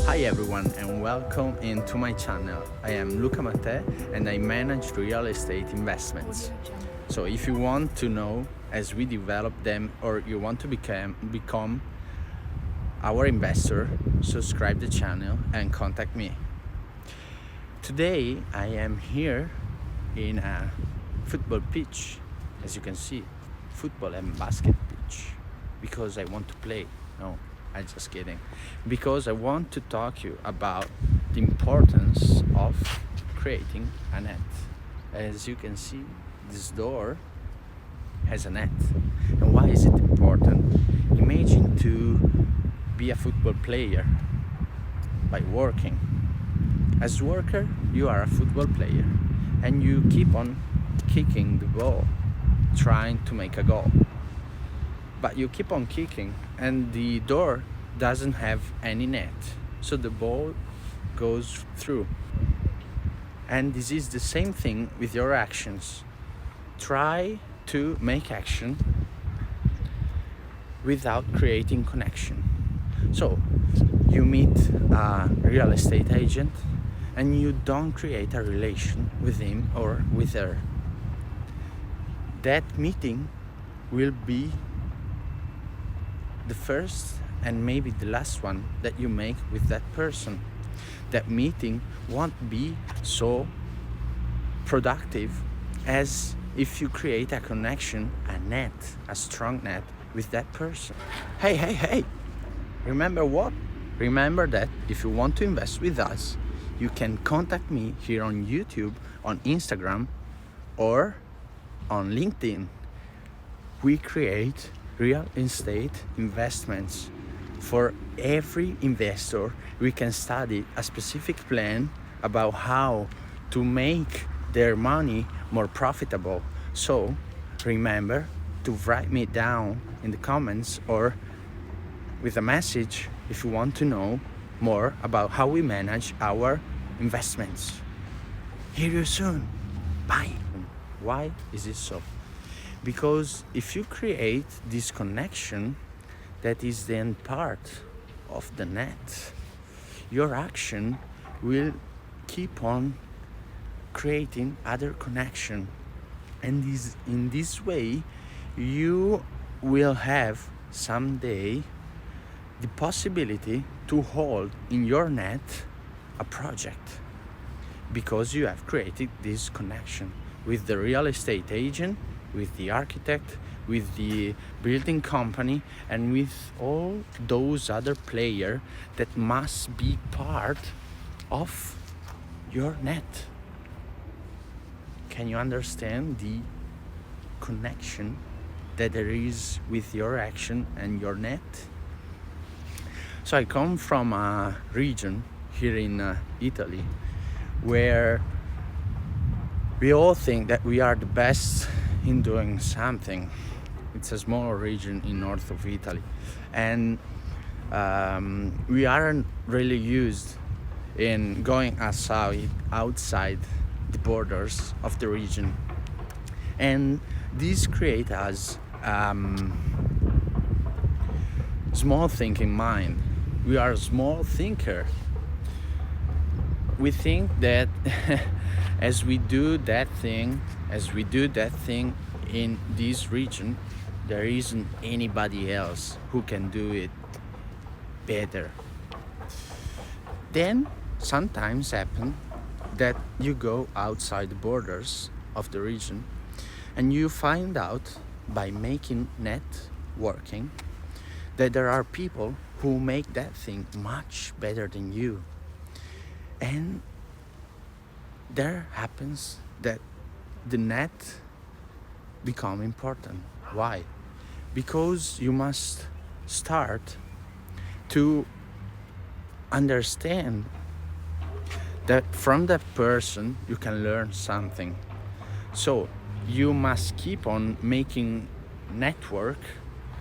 Hi everyone and welcome into my channel. I am Luca Mattè and I manage real estate investments. So if you want to know as we develop them or you want to become our investor, subscribe the channel and contact me. Today I am here in a football pitch, as you can see, football and basket pitch, because I want to play. No, I'm just kidding. Because I want to talk to you about the importance of creating a net. As you can see, this door has a net. And why is it important? Imagine to be a football player by working. As a worker, you are a football player and you keep on kicking the ball, trying to make a goal. But you keep on kicking and the door doesn't have any net, so the ball goes through. And this is the same thing with your actions. Try to make action without creating connection. So you meet a real estate agent and you don't create a relation with him or with her. That meeting will be the first and maybe the last one that you make with that person. That meeting won't be so productive as if you create a connection, a net, a strong net with that person. Hey, remember what? Remember that if you want to invest with us, you can contact me here on YouTube, on Instagram, or on LinkedIn. We create real estate investments. For every investor, we can study a specific plan about how to make their money more profitable. So remember to write me down in the comments or with a message if you want to know more about how we manage our investments. Hear you soon. Bye. Why is it so? Because if you create this connection that is then part of the net, your action will keep on creating other connection, and in this way you will have someday the possibility to hold in your net a project, because you have created this connection with the real estate agent, with the architect, with the building company, and with all those other players that must be part of your net. Can you understand the connection that there is with your action and your net? So I come from a region here in Italy where we all think that we are the best in doing something. It's a small region in north of Italy, and we aren't really used in going outside the borders of the region, and this creates us small thinking mind. We are a small thinker. We think that as we do that thing in this region, there isn't anybody else who can do it better. Then sometimes happen that you go outside the borders of the region and you find out by making networking that there are people who make that thing much better than you. And there happens that the net become important. Why? Because you must start to understand that from that person you can learn something. So you must keep on making network,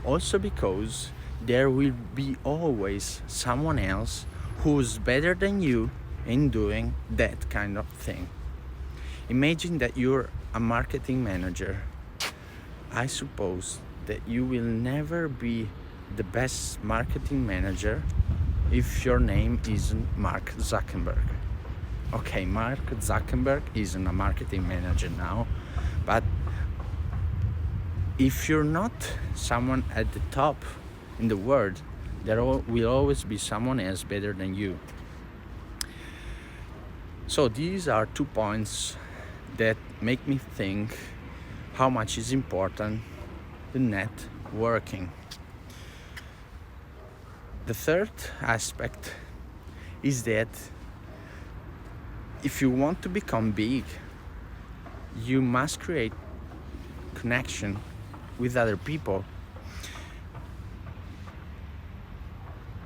also because there will be always someone else who's better than you in doing that kind of thing. Imagine that you're a marketing manager. I suppose that you will never be the best marketing manager if your name isn't Mark Zuckerberg. Okay, Mark Zuckerberg isn't a marketing manager now, but if you're not someone at the top in the world, there will always be someone else better than you. So these are 2 points that make me think how much is important the networking. The third aspect is that if you want to become big, you must create connection with other people,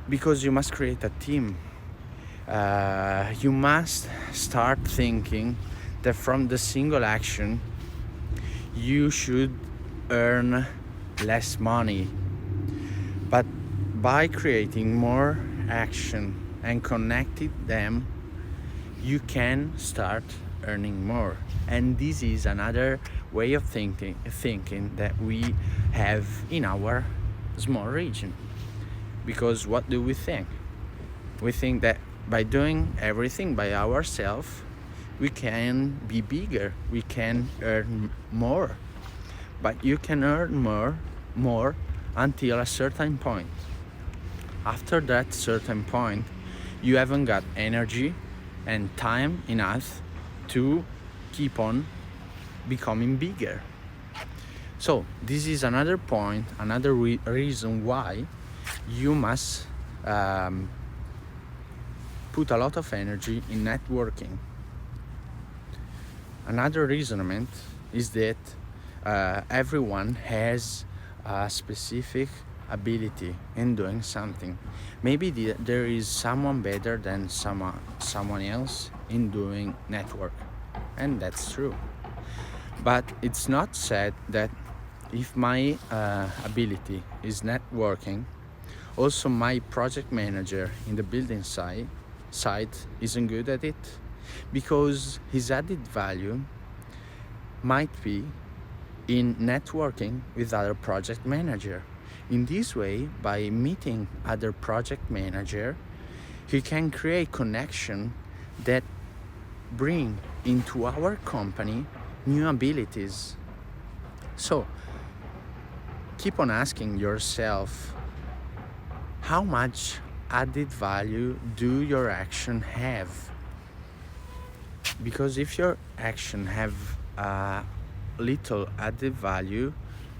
because you must create a team. You must start thinking that from the single action you should earn less money, but by creating more action and connecting them, you can start earning more. And this is another way of thinking that we have in our small region. Because what do we think? We think that by doing everything by ourselves, we can be bigger, we can earn more. But you can earn more until a certain point. After that certain point, you haven't got energy and time enough to keep on becoming bigger. So this is another point, another reason why you must put a lot of energy in networking. Another reasonement is that everyone has a specific ability in doing something. Maybe there is someone better than someone else in doing network, and that's true. But it's not said that if my ability is networking, also my project manager in the building site isn't good at it, because his added value might be in networking with other project manager. In this way, by meeting other project manager, he can create connection that bring into our company new abilities. So keep on asking yourself, how much added value do your action have? Because if your action have little added value,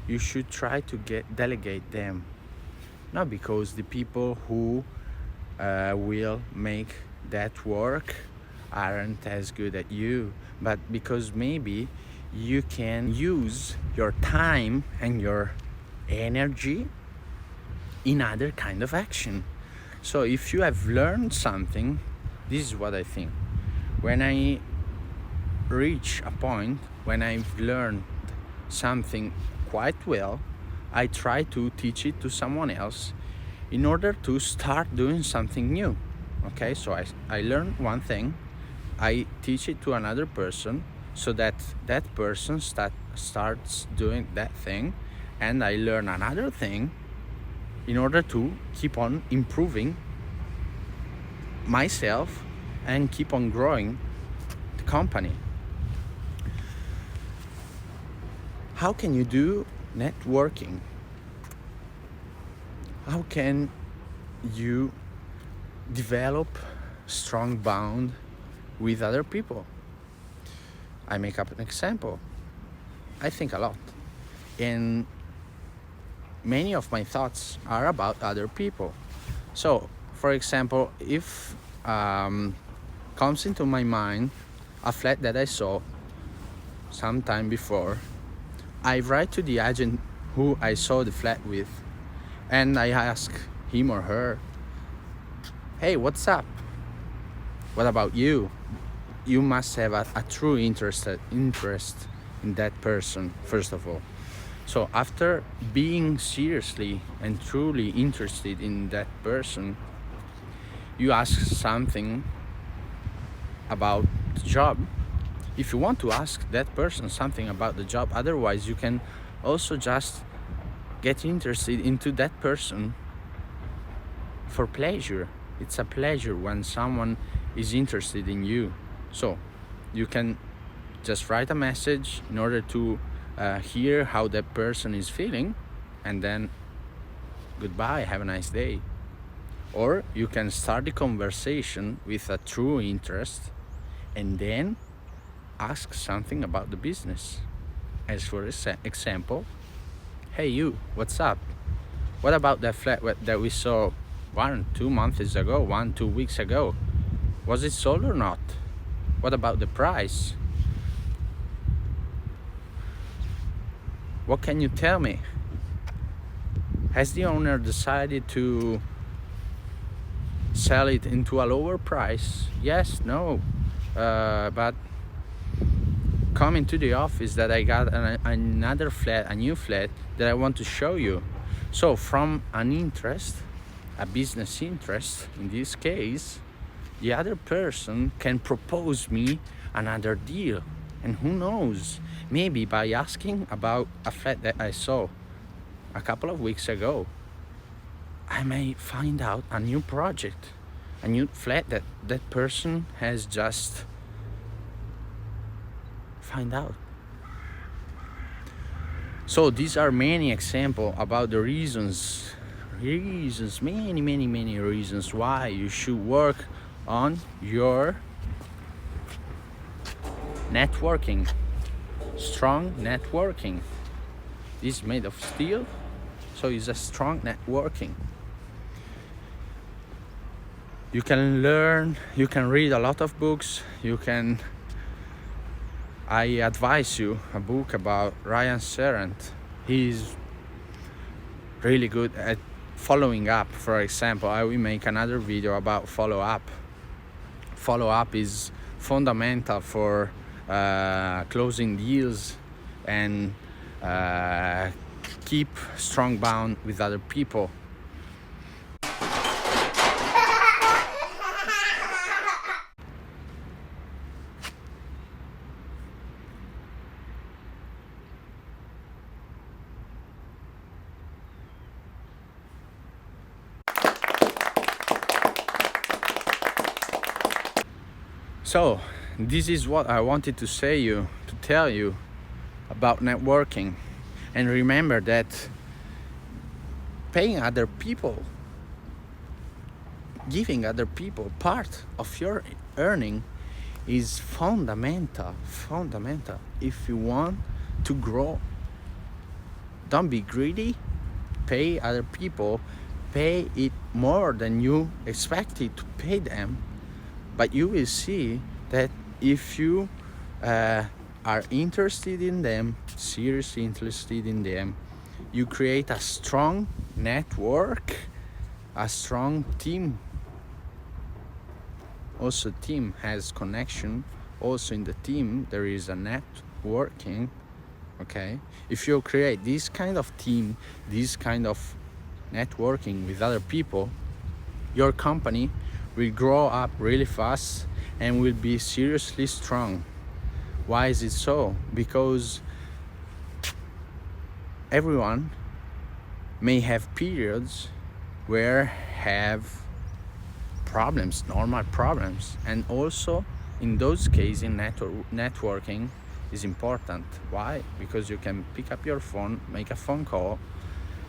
you should try to delegate them. Not because the people who will make that work aren't as good at you, but because maybe you can use your time and your energy in other kind of action. So if you have learned something, this is what I think. When I reach a point when I've learned something quite well, I try to teach it to someone else in order to start doing something new. Okay, so I learn one thing, I teach it to another person, so that that person starts doing that thing, and I learn another thing in order to keep on improving myself and keep on growing the company. How can you do networking? How can you develop strong bond with other people? I make up an example. I think a lot, and many of my thoughts are about other people. So, for example, if comes into my mind a flat that I saw some time before, I write to the agent who I saw the flat with, and I ask him or her, hey, what's up? What about you? You must have a true interest in that person, first of all. So after being seriously and truly interested in that person, you ask something about the job. If you want to ask that person something about the job, otherwise you can also just get interested into that person for pleasure. It's a pleasure when someone is interested in you. So you can just write a message in order to hear how that person is feeling, and then goodbye, have a nice day. Or you can start the conversation with a true interest and then ask something about the business. As for example, hey you, what's up? What about that flat that we saw 1-2 months ago, 1-2 weeks ago? Was it sold or not? What about the price? What can you tell me? Has the owner decided to sell it into a lower price? Yes, no. But coming to the office that I got another flat, a new flat that I want to show you. So from an interest, a business interest in this case, the other person can propose me another deal. And who knows, maybe by asking about a flat that I saw a couple of weeks ago, I may find out a new project, a new flat that that person has just find out. So these are many examples about the reasons, many reasons why you should work on your networking, strong networking. This is made of steel, so it's a strong networking. You can learn, you can read a lot of books, I advise you a book about Ryan Serent. He's really good at following up. For example, I will make another video about follow up. Follow up is fundamental for closing deals and keep strong bond with other people. So this is what I wanted to tell you about networking. And remember that paying other people, giving other people part of your earning is fundamental. If you want to grow, don't be greedy, pay other people, pay it more than you expected to pay them. But you will see that if you are interested in them, seriously interested in them, you create a strong network, a strong team. Also, team has connection. Also, in the team, there is a networking. Okay? If you create this kind of team, this kind of networking with other people, your company will grow up really fast and will be seriously strong. Why is it so? Because everyone may have periods where have problems, normal problems, and also in those cases networking is important. Why? Because you can pick up your phone, make a phone call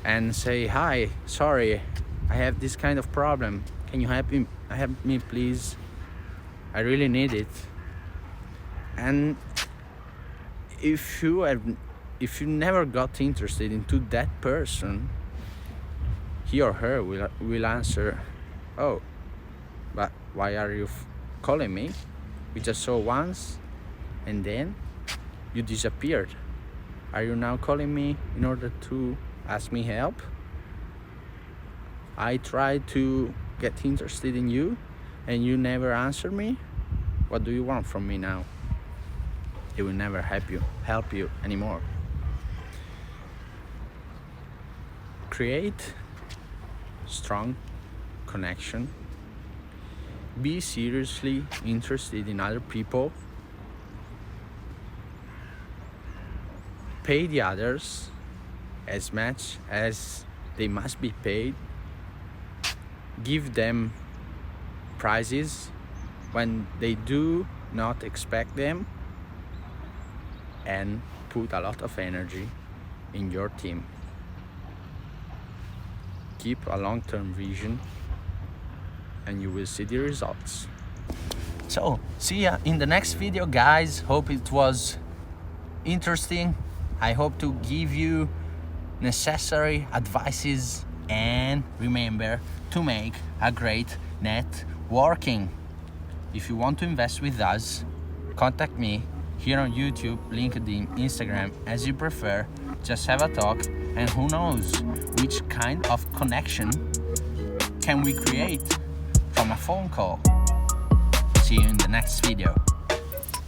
and say, hi, sorry, I have this kind of problem. Can you help me please? I really need it. And if you never got interested into that person, he or her will answer, oh, but why are you calling me? We just saw once and then you disappeared. Are you now calling me in order to ask me help? I tried to get interested in you and you never answer me. What do you want from me now? It will never help you anymore. Create strong connection. Be seriously interested in other people. Pay the others as much as they must be paid. Give them surprises when they do not expect them, and put a lot of energy in your team. Keep a long-term vision and you will see the results. So see ya in the next video, guys. Hope it was interesting. I hope to give you necessary advices, and remember to make a great networking. If you want to invest with us, contact me here on YouTube, LinkedIn, Instagram, as you prefer. Just have a talk, and who knows which kind of connection can we create from a phone call. See you in the next video.